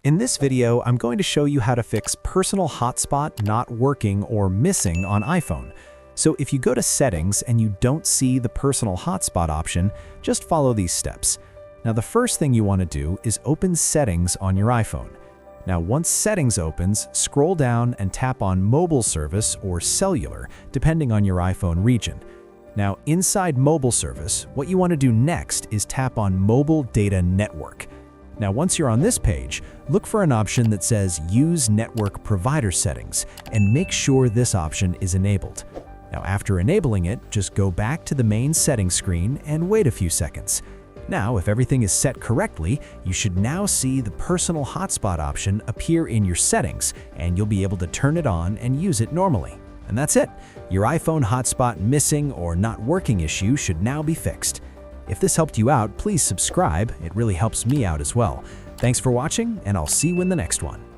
In this video, I'm going to show you how to fix Personal Hotspot not working or missing on iPhone. So if you go to Settings and you don't see the Personal Hotspot option, just follow these steps. Now the first thing you want to do is open Settings on your iPhone. Now once Settings opens, scroll down and tap on Mobile Service or Cellular, depending on your iPhone region. Now inside Mobile Service, what you want to do next is tap on Mobile Data Network. Now once you're on this page, look for an option that says Use Network Provider Settings and make sure this option is enabled. Now after enabling it, just go back to the main settings screen and wait a few seconds. Now if everything is set correctly, you should now see the Personal Hotspot option appear in your settings and you'll be able to turn it on and use it normally. And that's it. Your iPhone hotspot missing or not working issue should now be fixed. If this helped you out, please subscribe. It really helps me out as well. Thanks for watching, and I'll see you in the next one.